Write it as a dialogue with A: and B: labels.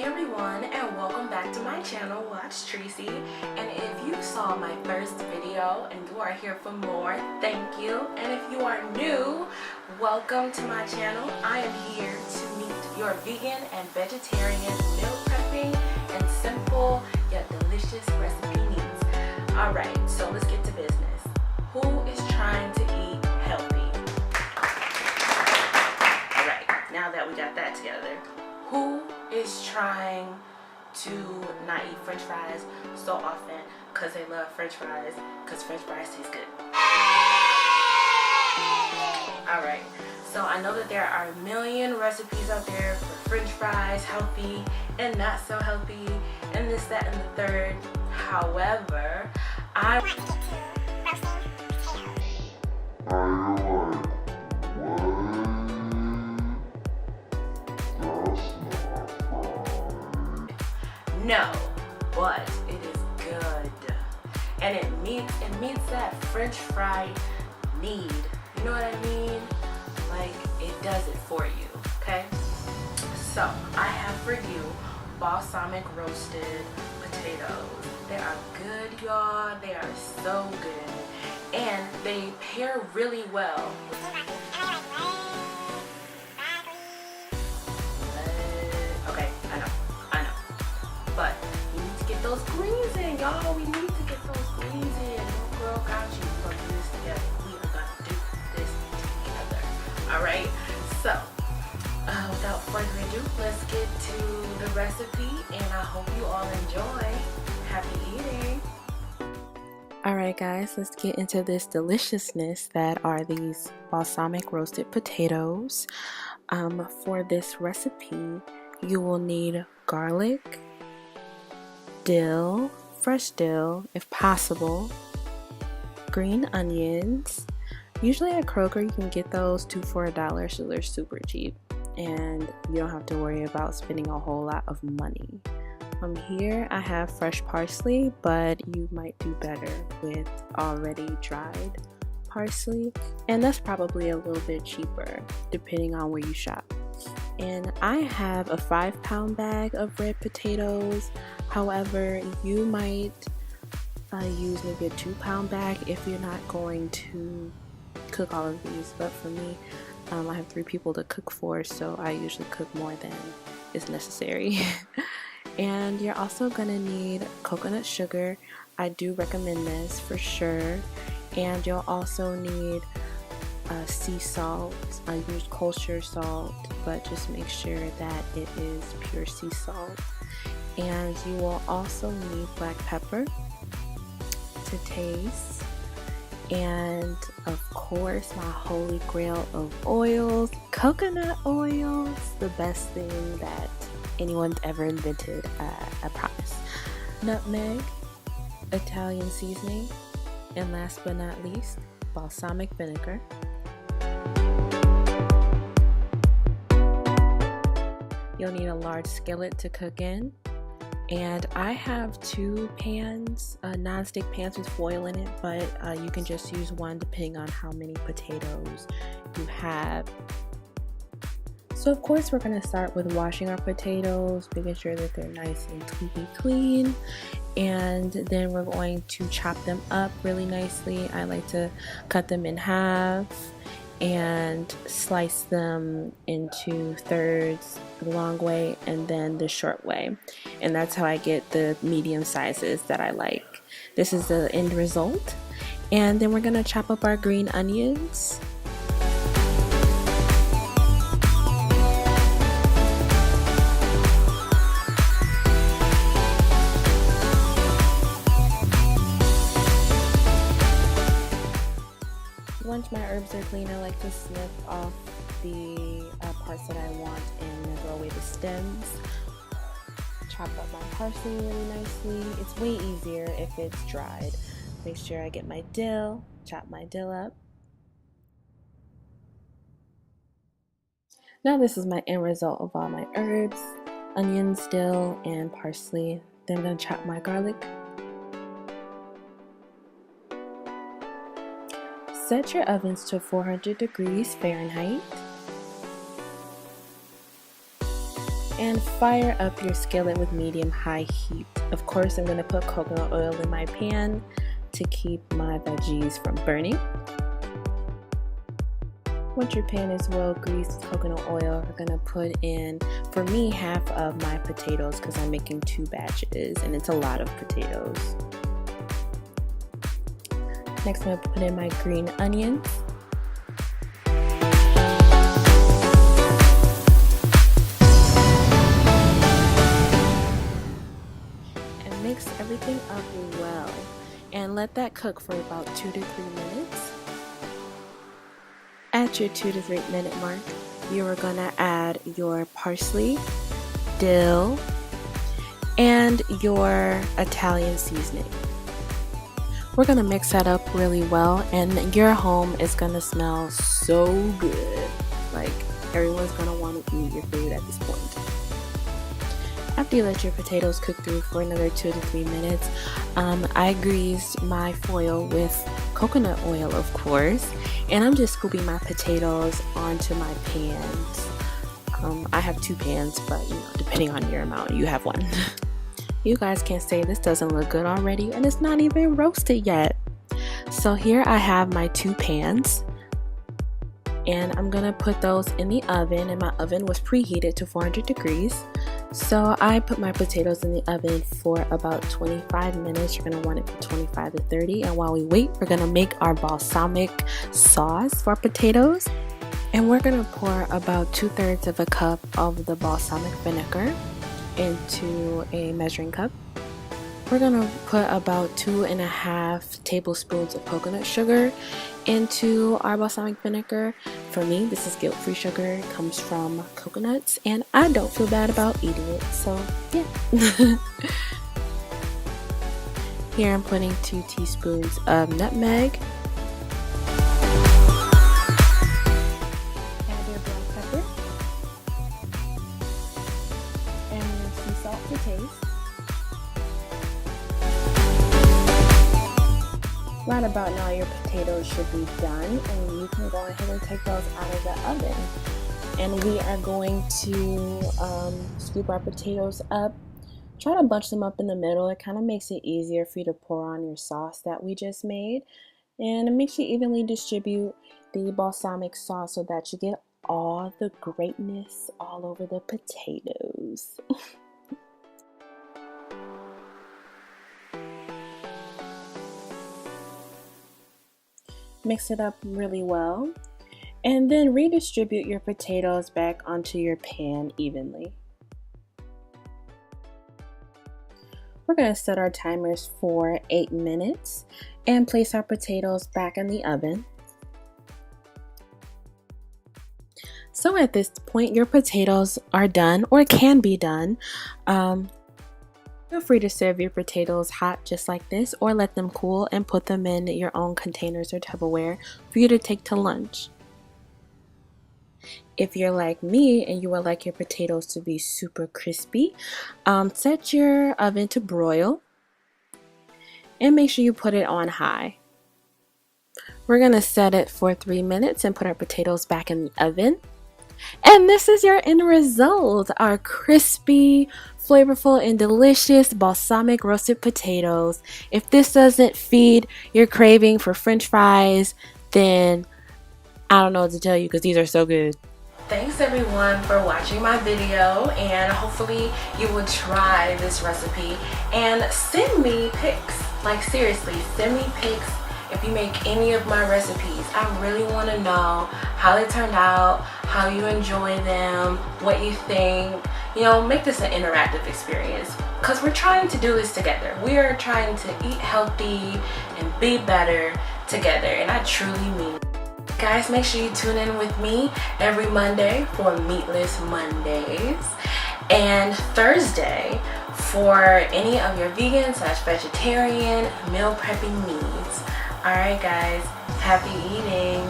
A: everyone, and welcome back to my channel, WatchTreci. And if you saw my first video and you are here for more, thank you. And if you are new, welcome to my channel. I am here to meet your vegan and vegetarian meal prepping and simple yet delicious recipe needs. Alright, so let's get to business. Who is trying to eat healthy? Alright, now that we got that together, who is trying to not eat french fries so often because they love french fries, because french fries taste good? Alright, so I know that there are a million recipes out there for french fries, healthy and not so healthy, and this, that, and the third. However, I no, but it is good, and it meets that french fry need. You know what I mean? Like, it does it for you. Okay, so I have for you balsamic roasted potatoes. They are good, y'all. They are so good, and they pair really well. Okay, I know. But we need to get those greens in, y'all. We need to get those greens in. Little girl got you. We're going to do this together. We are going to do this together. Alright? So, without further ado, let's get to the recipe. And I hope you all enjoy. Happy eating. Alright guys, let's get into this deliciousness that are these balsamic roasted potatoes. For this recipe, you will need garlic, dill, fresh dill if possible, green onions. Usually at Kroger you can get those 2 for $1, so they're super cheap and you don't have to worry about spending a whole lot of money. Here I have fresh parsley, but you might do better with already dried parsley, and that's probably a little bit cheaper depending on where you shop. And I have a 5-pound bag of red potatoes. However, you might use maybe a 2-pound bag if you're not going to cook all of these. But for me, I have 3 people to cook for, so I usually cook more than is necessary. And you're also gonna need coconut sugar. I do recommend this for sure. And you'll also need sea salt. I use kosher salt, but just make sure that it is pure sea salt. And you will also need black pepper to taste, and of course my holy grail of oils, coconut oils, the best thing that anyone's ever invented, I promise. Nutmeg, Italian seasoning, and last but not least, balsamic vinegar. You'll need a large skillet to cook in, and I have 2 pans, non-stick pans with foil in it, but you can just use one depending on how many potatoes you have. So of course we're going to start with washing our potatoes, making sure that they're nice and squeaky clean, and then we're going to chop them up really nicely. I like to cut them in half and slice them into thirds the long way and then the short way, and that's how I get the medium sizes that I like. This is the end result. And then we're going to chop up our green onions. Once my herbs are clean, I like to snip off the parts that I want and throw away the stems. Chop up my parsley really nicely. It's way easier if it's dried. Make sure I get my dill, chop my dill up. Now this is my end result of all my herbs, onions, dill, and parsley. Then I'm going to chop my garlic. Set your ovens to 400 degrees Fahrenheit. and fire up your skillet with medium-high heat. Of course, I'm going to put coconut oil in my pan to keep my veggies from burning. Once your pan is well greased with coconut oil, we're going to put in, for me, half of my potatoes because I'm making 2 batches and it's a lot of potatoes. Next, I'm going to put in my green onions. And mix everything up well and let that cook for about 2 to 3 minutes. At your 2 to 3 minute mark, you are going to add your parsley, dill, and your Italian seasoning. We're going to mix that up really well, and your home is going to smell so good. Like, everyone's going to want to eat your food at this point. After you let your potatoes cook through for another 2 to 3 minutes, I greased my foil with coconut oil, of course, and I'm just scooping my potatoes onto my pans. I have 2 pans, but depending on your amount, you have 1. You guys can say this doesn't look good already, and it's not even roasted yet. So here I have my 2 pans, and I'm gonna put those in the oven, and my oven was preheated to 400 degrees. So I put my potatoes in the oven for about 25 minutes. You're gonna want it for 25 to 30. And while we wait, we're gonna make our balsamic sauce for potatoes. And we're gonna pour about 2/3 of a cup of the balsamic vinegar into a measuring cup. We're gonna put about 2.5 tablespoons of coconut sugar into our balsamic vinegar. For me, this is guilt-free sugar. It comes from coconuts, and I don't feel bad about eating it, so yeah. Here I'm putting 2 teaspoons of nutmeg. Add your black pepper and your sea salt to taste. Right about now, your potatoes should be done, and you can go ahead and take those out of the oven. And we are going to scoop our potatoes up. Try to bunch them up in the middle. It kind of makes it easier for you to pour on your sauce that we just made. And it makes you evenly distribute the balsamic sauce so that you get all the greatness all over the potatoes. Mix it up really well, and then redistribute your potatoes back onto your pan evenly. We're going to set our timers for 8 minutes and place our potatoes back in the oven. So at this point, your potatoes are done, or can be done. Feel free to serve your potatoes hot just like this, or let them cool and put them in your own containers or Tupperware for you to take to lunch. If you're like me and you would like your potatoes to be super crispy, set your oven to broil and make sure you put it on high. We're going to set it for 3 minutes and put our potatoes back in the oven. And this is your end result, our crispy, flavorful, and delicious balsamic roasted potatoes. If this doesn't feed your craving for French fries, then I don't know what to tell you, because these are so good. Thanks everyone for watching my video, and hopefully you will try this recipe and send me pics. Like, seriously, send me pics if you make any of my recipes. I really want to know how they turned out, how you enjoy them, what you think. Make this an interactive experience, because we're trying to do this together. We are trying to eat healthy and be better together, and I truly mean it. Guys, make sure you tune in with me every Monday for Meatless Mondays, and Thursday for any of your vegan/vegetarian meal prepping needs. Alright guys, happy eating!